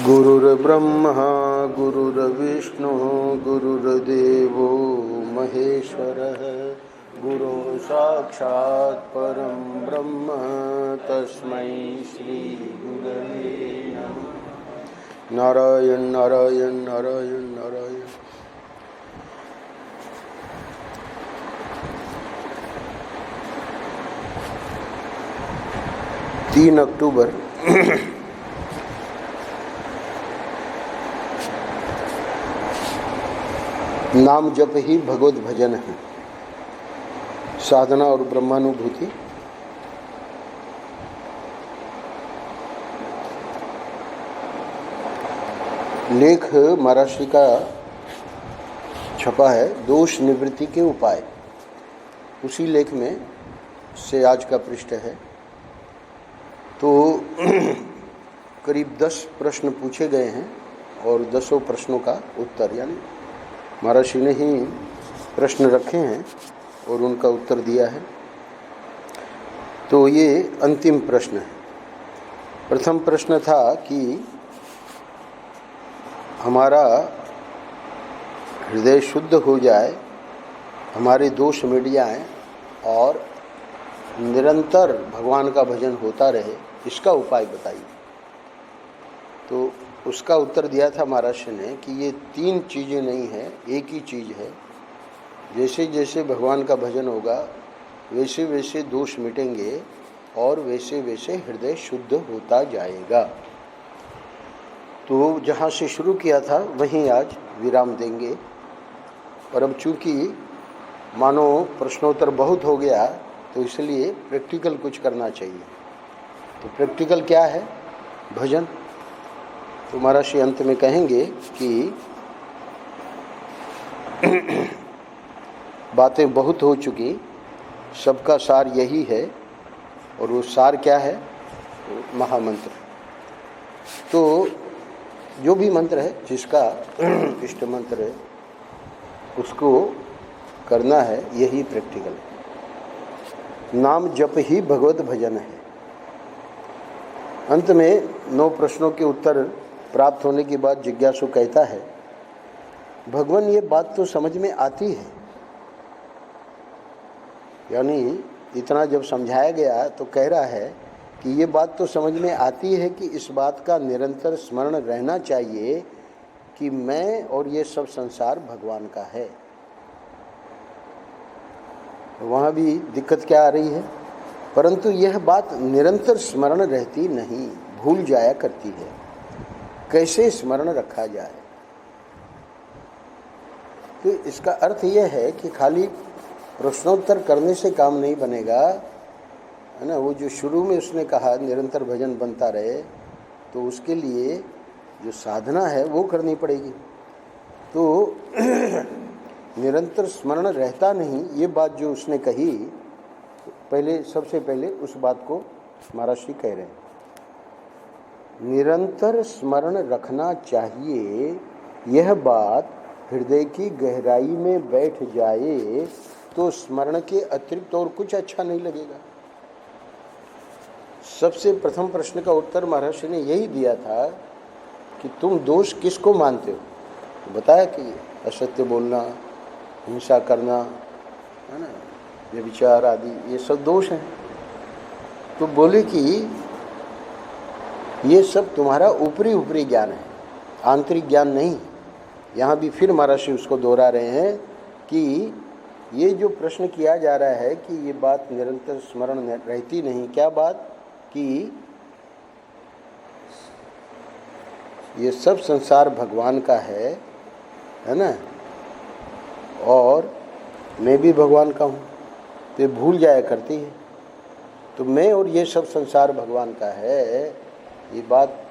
गुरुर्ब्रह्मा गुरुर्विष्णु गुरुर्देवो महेश्वरः गुरु साक्षात् परं ब्रह्म तस्मै श्री गुरवे नमः। नारायण नारायण नारायण नारायण। 3 अक्टूबर नाम जप ही भगवत भजन है। साधना और ब्रह्मानुभूति। लेख महाराष्ट्र का छपा है, दोष निवृत्ति के उपाय। उसी लेख में से आज का पृष्ठ है। तो करीब 10 प्रश्न पूछे गए हैं और 10 प्रश्नों का उत्तर, यानी महर्षि ने ही प्रश्न रखे हैं और उनका उत्तर दिया है। तो ये अंतिम प्रश्न है। प्रथम प्रश्न था कि हमारा हृदय शुद्ध हो जाए, हमारे दोष मिट जाएं और निरंतर भगवान का भजन होता रहे, इसका उपाय बताइए। तो उसका उत्तर दिया था महाराष्ट्र ने कि ये 3 चीज़ें नहीं है, एक ही चीज़ है। जैसे जैसे भगवान का भजन होगा वैसे वैसे दोष मिटेंगे और वैसे वैसे हृदय शुद्ध होता जाएगा। तो जहाँ से शुरू किया था वहीं आज विराम देंगे। और अब चूँकि मानो प्रश्नोत्तर बहुत हो गया तो इसलिए प्रैक्टिकल कुछ करना चाहिए। तो प्रैक्टिकल क्या है? भजन। तो महर्षि अंत में कहेंगे कि बातें बहुत हो चुकी, सबका सार यही है। और वो सार क्या है? महामंत्र। तो जो भी मंत्र है, जिसका इष्ट मंत्र है, उसको करना है, यही प्रैक्टिकल है। नाम जप ही भगवत भजन है। अंत में 9 प्रश्नों के उत्तर प्राप्त होने के बाद जिज्ञासु कहता है, भगवान ये बात तो समझ में आती है। यानी इतना जब समझाया गया तो कह रहा है कि ये बात तो समझ में आती है कि इस बात का निरंतर स्मरण रहना चाहिए कि मैं और ये सब संसार भगवान का है। वहाँ भी दिक्कत क्या आ रही है? परंतु यह बात निरंतर स्मरण रहती नहीं, भूल जाया करती है। कैसे स्मरण रखा जाए? तो इसका अर्थ यह है कि खाली प्रश्नोत्तर करने से काम नहीं बनेगा, है ना। वो जो शुरू में उसने कहा निरंतर भजन बनता रहे, तो उसके लिए जो साधना है वो करनी पड़ेगी। तो निरंतर स्मरण रहता नहीं, ये बात जो उसने कही, पहले सबसे पहले उस बात को महर्षि कह रहे हैं। निरंतर स्मरण रखना चाहिए, यह बात हृदय की गहराई में बैठ जाए तो स्मरण के अतिरिक्त और कुछ अच्छा नहीं लगेगा। सबसे प्रथम प्रश्न का उत्तर महर्षि ने यही दिया था कि तुम दोष किसको मानते हो? तो बताया कि असत्य बोलना, हिंसा करना, है ना, व्यभिचार आदि, ये सब दोष हैं। तो बोले कि ये सब तुम्हारा ऊपरी ऊपरी ज्ञान है, आंतरिक ज्ञान नहीं। यहाँ भी फिर महर्षि उसको दोहरा रहे हैं कि ये जो प्रश्न किया जा रहा है कि ये बात निरंतर स्मरण रहती नहीं, क्या बात? कि ये सब संसार भगवान का है ना, और मैं भी भगवान का हूँ। तो भूल जाया करती है। तो मैं और ये सब संसार भगवान का है, ये बात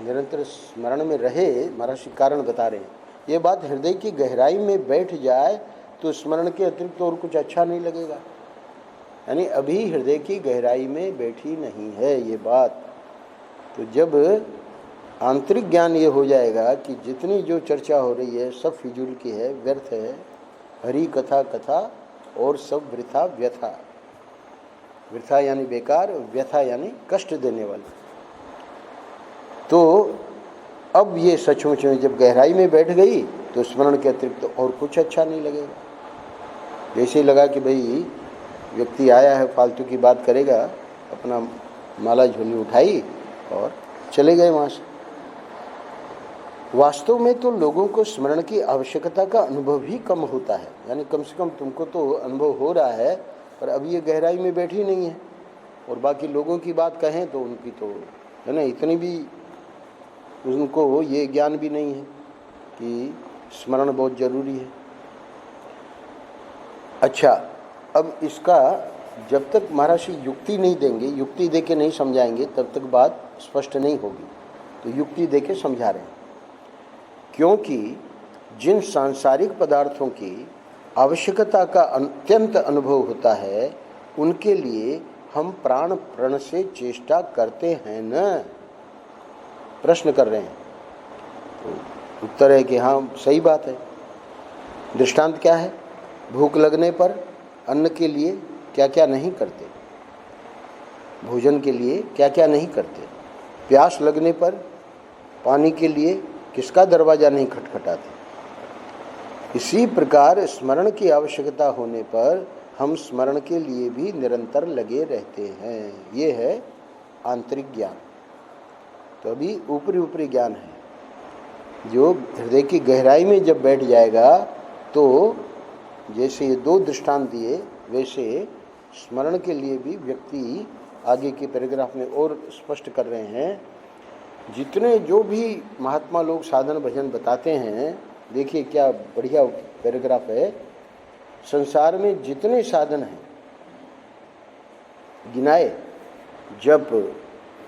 निरंतर स्मरण में रहे। महर्षि कारण बता रहे हैं, ये बात हृदय की गहराई में बैठ जाए तो स्मरण के अतिरिक्त और कुछ अच्छा नहीं लगेगा। यानी अभी हृदय की गहराई में बैठी नहीं है ये बात। तो जब आंतरिक ज्ञान ये हो जाएगा कि जितनी जो चर्चा हो रही है सब फिजूल की है, व्यर्थ है, हरी कथा कथा और सब वृथा व्यथा। वृथा यानी बेकार, व्यथा यानी कष्ट देने वाली। तो अब ये सचमुच में जब गहराई में बैठ गई तो स्मरण के अतिरिक्त तो और कुछ अच्छा नहीं लगेगा। जैसे ही लगा कि भाई व्यक्ति आया है, फालतू की बात करेगा, अपना माला झोली उठाई और चले गए वहाँ से। वास्तव में तो लोगों को स्मरण की आवश्यकता का अनुभव ही कम होता है, यानी कम से कम तुमको तो अनुभव हो रहा है, पर अब ये गहराई में बैठी नहीं है। और बाकी लोगों की बात कहें तो उनकी तो है ना, इतनी भी उनको ये ज्ञान भी नहीं है कि स्मरण बहुत जरूरी है। अच्छा, अब इसका जब तक महर्षि युक्ति नहीं देंगे, युक्ति दे के नहीं समझाएंगे, तब तक बात स्पष्ट नहीं होगी। तो युक्ति दे के समझा रहे हैं, क्योंकि जिन सांसारिक पदार्थों की आवश्यकता का अत्यंत अनुभव होता है, उनके लिए हम प्राण प्रण से चेष्टा करते हैं न। प्रश्न कर रहे हैं, तो उत्तर है कि हाँ सही बात है। दृष्टांत क्या है? भूख लगने पर अन्न के लिए क्या क्या नहीं करते, भोजन के लिए क्या क्या नहीं करते, प्यास लगने पर पानी के लिए किसका दरवाज़ा नहीं खटखटाते। इसी प्रकार स्मरण की आवश्यकता होने पर हम स्मरण के लिए भी निरंतर लगे रहते हैं। ये है आंतरिक ज्ञान। तो अभी ऊपरी ऊपरी ज्ञान है, जो हृदय की गहराई में जब बैठ जाएगा तो जैसे ये दो दृष्टांत दिए, वैसे स्मरण के लिए भी व्यक्ति आगे के पैराग्राफ में और स्पष्ट कर रहे हैं। जितने जो भी महात्मा लोग साधन भजन बताते हैं, देखिए क्या बढ़िया पैराग्राफ है। संसार में जितने साधन हैं गिनाए, जप,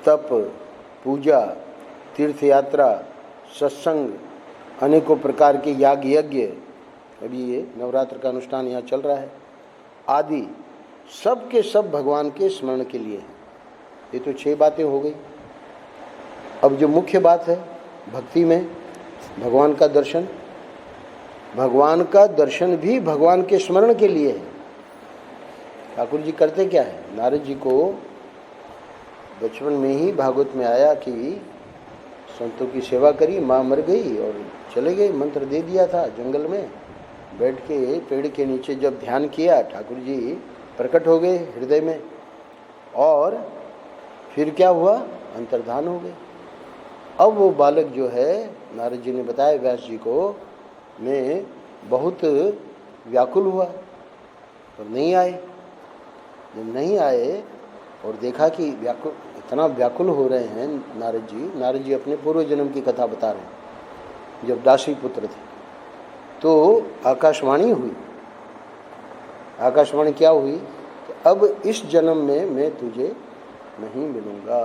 तप, पूजा, तीर्थ यात्रा, सत्संग, अनेकों प्रकार के याग यज्ञ, अभी ये नवरात्र का अनुष्ठान यहाँ चल रहा है, आदि सब के सब भगवान के स्मरण के लिए हैं। ये तो 6 बातें हो गई। अब जो मुख्य बात है भक्ति में, भगवान का दर्शन, भगवान का दर्शन भी भगवान के स्मरण के लिए है। ठाकुर जी करते क्या है? नारद जी को बचपन में ही भागवत में आया कि संतों की सेवा करी, माँ मर गई और चले गए, मंत्र दे दिया था जंगल में। बैठ के पेड़ के नीचे जब ध्यान किया, ठाकुर जी प्रकट हो गए हृदय में, और फिर क्या हुआ? अंतर्धान हो गए। अब वो बालक जो है, नारद जी ने बताया व्यास जी को, में बहुत व्याकुल हुआ और नहीं आए। जब नहीं आए और देखा कि इतना व्याकुल हो रहे हैं नारद जी अपने पूर्व जन्म की कथा बता रहे हैं। जब दासी पुत्र थे तो आकाशवाणी हुई। आकाशवाणी क्या हुई? तो अब इस जन्म में मैं तुझे नहीं मिलूंगा,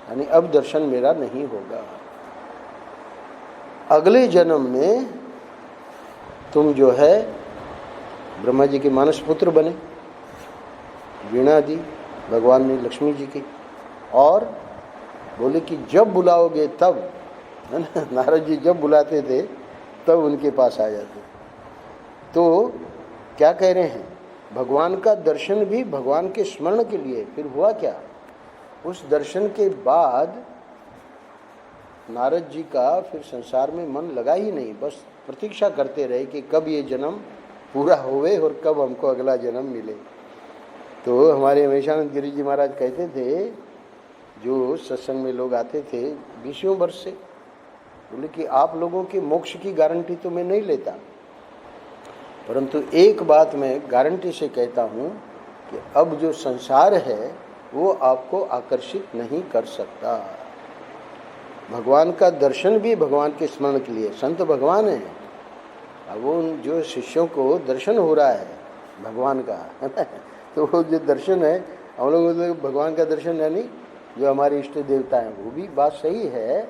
यानी अब दर्शन मेरा नहीं होगा। अगले जन्म में तुम जो है ब्रह्मा जी के मानस पुत्र बने, वीणा दी भगवान ने लक्ष्मी जी की, और बोले कि जब बुलाओगे तब, है ना, नारद जी जब बुलाते थे तब उनके पास आ जाते। तो क्या कह रहे हैं? भगवान का दर्शन भी भगवान के स्मरण के लिए। फिर हुआ क्या? उस दर्शन के बाद नारद जी का फिर संसार में मन लगा ही नहीं, बस प्रतीक्षा करते रहे कि कब ये जन्म पूरा होवे और कब हमको अगला जन्म मिले। तो हमारे हमेशानंद गिरी जी महाराज कहते थे, जो सत्संग में लोग आते थे 20 वर्ष से, बोले कि आप लोगों के मोक्ष की गारंटी तो मैं नहीं लेता, परंतु एक बात मैं गारंटी से कहता हूँ कि अब जो संसार है वो आपको आकर्षित नहीं कर सकता। भगवान का दर्शन भी भगवान के स्मरण के लिए। संत भगवान है, अब वो जो शिष्यों को दर्शन हो रहा है भगवान का तो वो जो दर्शन है, हम लोग भगवान का दर्शन है नहीं, जो हमारे इष्ट देवता हैं, वो भी बात सही है,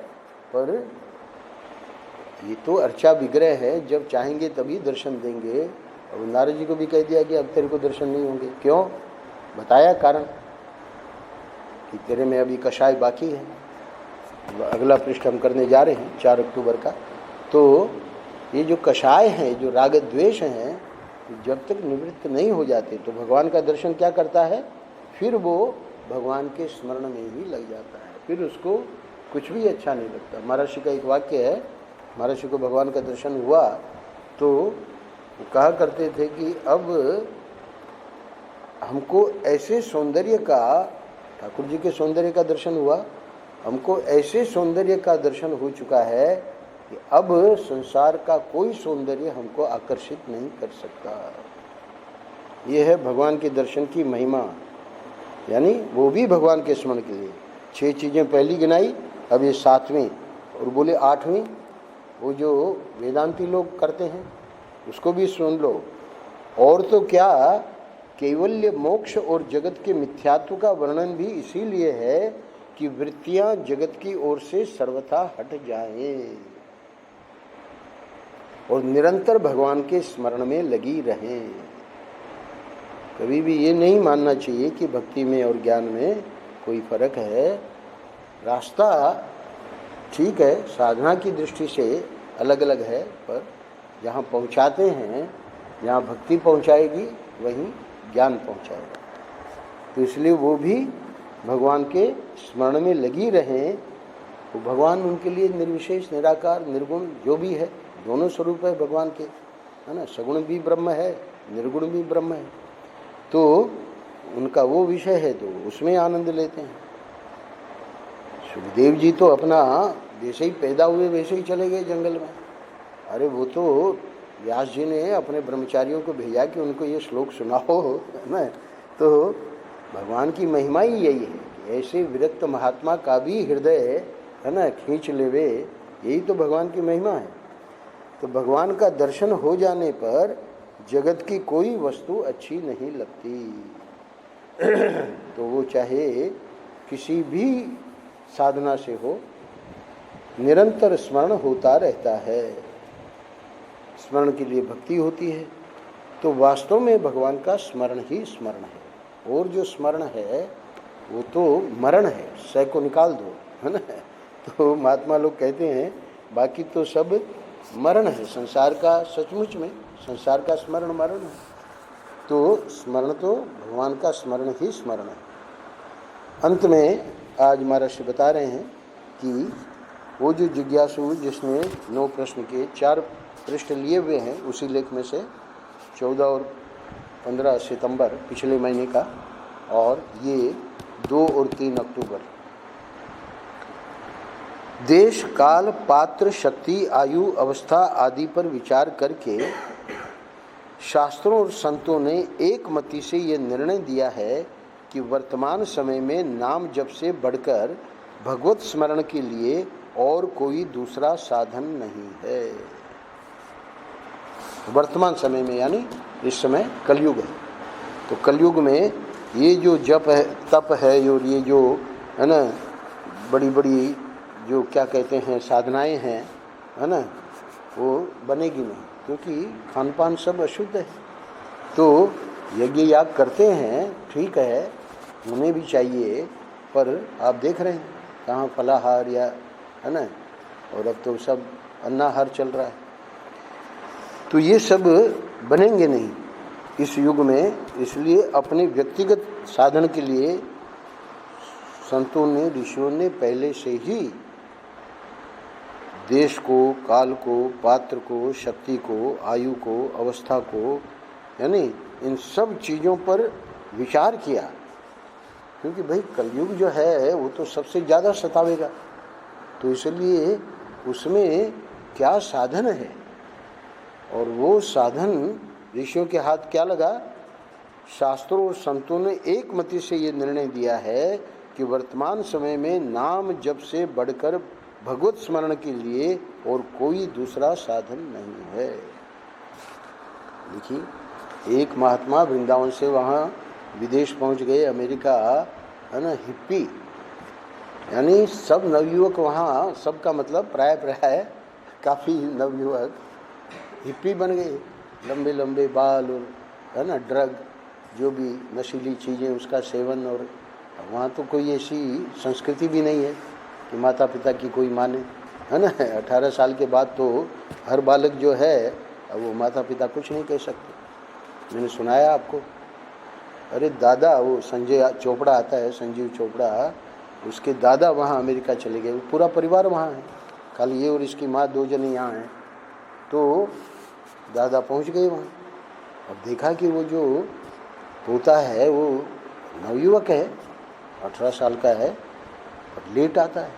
पर ये तो अर्चा विग्रह है, जब चाहेंगे तभी दर्शन देंगे। और नारद जी को भी कह दिया कि अब तेरे को दर्शन नहीं होंगे। क्यों? बताया कारण कि तेरे में अभी कषाय बाकी है। अगला पृष्ठ हम करने जा रहे हैं 4 अक्टूबर का। तो ये जो कषाय हैं, जो राग द्वेष हैं, जब तक निवृत्त नहीं हो जाते तो भगवान का दर्शन क्या करता है? फिर वो भगवान के स्मरण में ही लग जाता है, फिर उसको कुछ भी अच्छा नहीं लगता। महर्षि का एक वाक्य है, महर्षि को भगवान का दर्शन हुआ तो वो कहा करते थे कि अब हमको ऐसे सौंदर्य का, ठाकुर जी के सौंदर्य का दर्शन हुआ, हमको ऐसे सौंदर्य का दर्शन हो चुका है कि अब संसार का कोई सौंदर्य हमको आकर्षित नहीं कर सकता। ये है भगवान के दर्शन की महिमा, यानी वो भी भगवान के स्मरण के लिए। 6 चीज़ें पहली गिनाई, अब ये 7वीं और बोले 8वीं, वो जो वेदांती लोग करते हैं उसको भी सुन लो। और तो क्या, कैवल्य मोक्ष और जगत के मिथ्यात्व का वर्णन भी इसीलिए है कि वृत्तियां जगत की ओर से सर्वथा हट जाएं और निरंतर भगवान के स्मरण में लगी रहें। कभी भी ये नहीं मानना चाहिए कि भक्ति में और ज्ञान में कोई फर्क है। रास्ता ठीक है, साधना की दृष्टि से अलग अलग है, पर जहाँ पहुँचाते हैं, जहाँ भक्ति पहुँचाएगी वहीं ज्ञान पहुँचाएगा। तो इसलिए वो भी भगवान के स्मरण में लगी रहें। तो भगवान उनके लिए निर्विशेष, निराकार, निर्गुण जो भी है, दोनों स्वरूप है भगवान के, है ना। सगुण भी ब्रह्म है, निर्गुण भी ब्रह्म है, तो उनका वो विषय है तो उसमें आनंद लेते हैं। सुखदेव जी तो अपना जैसे ही पैदा हुए वैसे ही चले गए जंगल में। अरे वो तो व्यास जी ने अपने ब्रह्मचारियों को भेजा कि उनको ये श्लोक सुनाओ, है ना। तो भगवान की महिमा ही यही है कि ऐसे विरक्त महात्मा का भी हृदय, है ना, खींच लेवे, यही तो भगवान की महिमा है। तो भगवान का दर्शन हो जाने पर जगत की कोई वस्तु अच्छी नहीं लगती। तो वो चाहे किसी भी साधना से हो, निरंतर स्मरण होता रहता है। स्मरण के लिए भक्ति होती है, तो वास्तव में भगवान का स्मरण ही स्मरण है। और जो स्मरण है वो तो मरण है, सह को निकाल दो, है ना। तो महात्मा लोग कहते हैं बाकी तो सब मरण है संसार का। सचमुच में संसार का स्मरण मरण है, तो स्मरण तो भगवान का स्मरण ही स्मरण है। अंत में आज महर्षि बता रहे हैं कि वो जो जिज्ञासु जिसने 9 प्रश्न के 4 पृष्ठ लिए हुए हैं उसी लेख में से, 14 और 15 सितंबर पिछले महीने का, और ये 2 और 3 अक्टूबर। देश, काल, पात्र, शक्ति, आयु, अवस्था आदि पर विचार करके शास्त्रों और संतों ने एक मति से ये निर्णय दिया है कि वर्तमान समय में नाम जप से बढ़कर भगवत स्मरण के लिए और कोई दूसरा साधन नहीं है। वर्तमान समय में यानी इस समय कलयुग है, तो कलयुग में ये जो जप है, तप है, और ये जो है ना बड़ी बड़ी जो क्या कहते हैं साधनाएं हैं, है ना, वो बनेगी नहीं, क्योंकि खान पान सब अशुद्ध है। तो यज्ञ याग करते हैं, ठीक है, उन्हें भी चाहिए, पर आप देख रहे हैं कहाँ फलाहार या, है ना, और अब तो सब अन्नाहार चल रहा है। तो ये सब बनेंगे नहीं इस युग में। इसलिए अपने व्यक्तिगत साधन के लिए संतों ने, ऋषियों ने पहले से ही देश को, काल को, पात्र को, शक्ति को, आयु को, अवस्था को, यानी इन सब चीज़ों पर विचार किया, क्योंकि भाई कलयुग जो है वो तो सबसे ज़्यादा सतावेगा। तो इसलिए उसमें क्या साधन है, और वो साधन ऋषियों के हाथ क्या लगा। शास्त्रों और संतों ने एक मति से ये निर्णय दिया है कि वर्तमान समय में नाम जप से बढ़कर भगवत स्मरण के लिए और कोई दूसरा साधन नहीं है। देखिए, एक महात्मा वृंदावन से वहाँ विदेश पहुँच गए, अमेरिका, है ना, हिप्पी, यानी सब नवयुवक वहाँ, सबका मतलब प्राय काफ़ी नवयुवक हिप्पी बन गए, लंबे लंबे बाल और, है ना, ड्रग, जो भी नशीली चीज़ें उसका सेवन। और वहाँ तो कोई ऐसी संस्कृति भी नहीं है कि माता पिता की कोई माने, है ना। 18 साल के बाद तो हर बालक जो है अब वो माता पिता कुछ नहीं कह सकते। मैंने सुनाया आपको, अरे दादा, वो संजय चोपड़ा आता है, संजीव चोपड़ा, उसके दादा वहाँ अमेरिका चले गए, पूरा परिवार वहाँ है, खाली ये और इसकी माँ 2 जने यहाँ हैं। तो दादा पहुँच गए वहाँ। अब देखा कि वो जो पोता है वो नवयुवक है, 18 साल का है, और लेट आता है,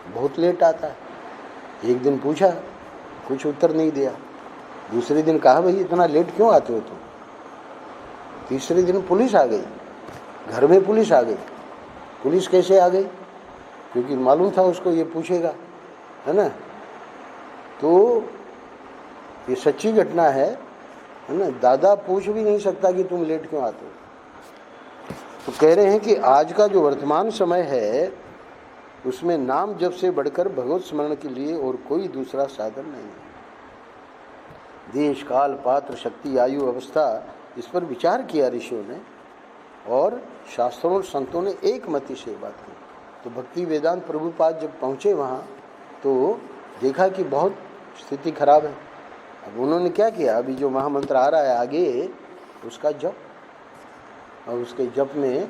बहुत लेट आता है। एक दिन पूछा, कुछ उत्तर नहीं दिया। दूसरे दिन कहा, भाई इतना लेट क्यों आते हो तुम? तीसरे दिन पुलिस आ गई, घर में पुलिस आ गई। पुलिस कैसे आ गई? क्योंकि मालूम था उसको ये पूछेगा, है ना। तो ये सच्ची घटना है ना। दादा पूछ भी नहीं सकता कि तुम लेट क्यों आते हो। तो कह रहे हैं कि आज का जो वर्तमान समय है उसमें नाम जप से बढ़कर भगवत स्मरण के लिए और कोई दूसरा साधन नहीं है। देश काल पात्र शक्ति आयु अवस्था इस पर विचार किया ऋषियों ने, और शास्त्रों और संतों ने एक मति से बात की। तो भक्ति वेदांत प्रभुपाद जब पहुँचे वहाँ तो देखा कि बहुत स्थिति खराब है। अब उन्होंने क्या किया, अभी जो महामंत्र आ रहा है आगे उसका जप, और उसके जप में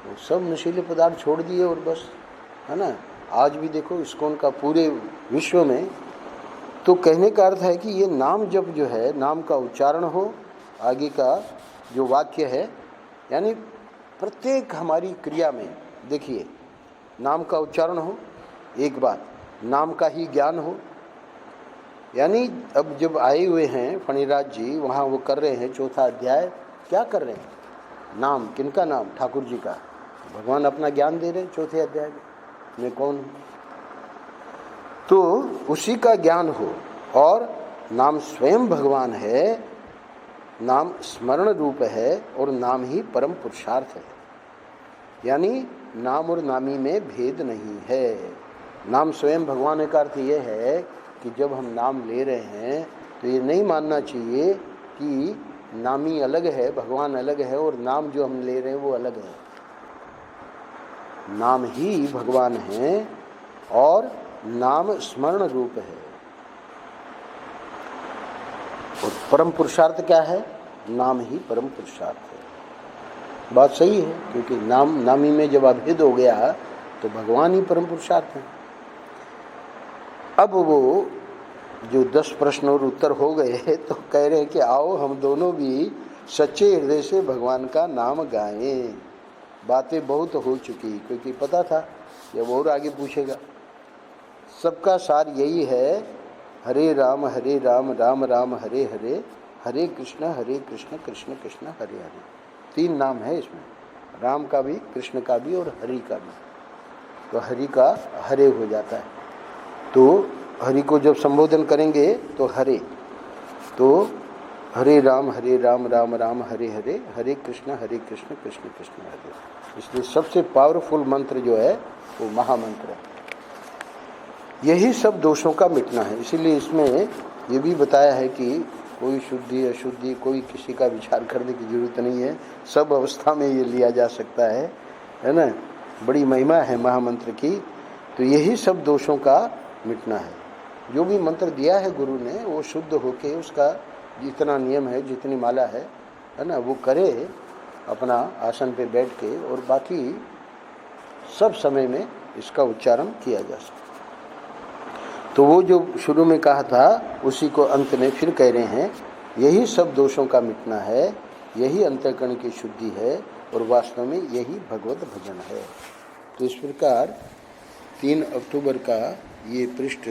वो सब नशीले पदार्थ छोड़ दिए और बस, है ना। आज भी देखो इस्कॉन का पूरे विश्व में। तो कहने का अर्थ है कि ये नाम जप जो है, नाम का उच्चारण हो, आगे का जो वाक्य है, यानी प्रत्येक हमारी क्रिया में देखिए नाम का उच्चारण हो, एक बात, नाम का ही ज्ञान हो। यानी अब जब आए हुए हैं फणिराज जी, वहाँ वो कर रहे हैं 4था अध्याय, क्या कर रहे हैं? नाम, किनका नाम? ठाकुर जी का। भगवान अपना ज्ञान दे रहे हैं 4थे अध्याय में, मैं कौन हूँ। तो उसी का ज्ञान हो, और नाम स्वयं भगवान है, नाम स्मरण रूप है, और नाम ही परम पुरुषार्थ है। यानी नाम और नामी में भेद नहीं है। नाम स्वयं भगवान का अर्थ ये है कि जब हम नाम ले रहे हैं तो ये नहीं मानना चाहिए कि नामी अलग है, भगवान अलग है, और नाम जो हम ले रहे हैं वो अलग है। नाम ही भगवान है और नाम स्मरण रूप है। और परम पुरुषार्थ क्या है? नाम ही परम पुरुषार्थ है। बात सही है, क्योंकि नाम नामी में जब अभेद हो गया तो भगवान ही परम पुरुषार्थ है। अब वो जो 10 प्रश्न और उत्तर हो गए तो कह रहे हैं कि आओ हम दोनों भी सच्चे हृदय से भगवान का नाम गाएं। बातें बहुत हो चुकी, क्योंकि पता था कि अब और आगे पूछेगा। सबका सार यही है, हरे राम राम राम हरे हरे, हरे कृष्ण कृष्ण कृष्ण हरे हरे। 3 नाम है इसमें, राम का भी, कृष्ण का भी और हरि का भी। तो हरि का हरे हो जाता है। तो हरि को जब संबोधन करेंगे तो हरे, तो हरे राम राम राम हरे हरे, हरे कृष्ण कृष्ण कृष्ण हरे। इसलिए सबसे पावरफुल मंत्र जो है वो महामंत्र है। यही सब दोषों का मिटना है। इसीलिए इसमें ये भी बताया है कि कोई शुद्धि अशुद्धि कोई किसी का विचार करने की जरूरत नहीं है, सब अवस्था में ये लिया जा सकता है ना। बड़ी महिमा है महामंत्र की। तो यही सब दोषों का मिटना है। जो भी मंत्र दिया है गुरु ने वो शुद्ध होके, उसका जितना नियम है, जितनी माला है ना, वो करे अपना आसन पे बैठ के, और बाकी सब समय में इसका उच्चारण किया जा सकता। तो वो जो शुरू में कहा था उसी को अंत में फिर कह रहे हैं, यही सब दोषों का मिटना है, यही अंतःकरण की शुद्धि है, और वास्तव में यही भगवत भजन है। तो इस प्रकार 3 अक्टूबर का ये पृष्ठ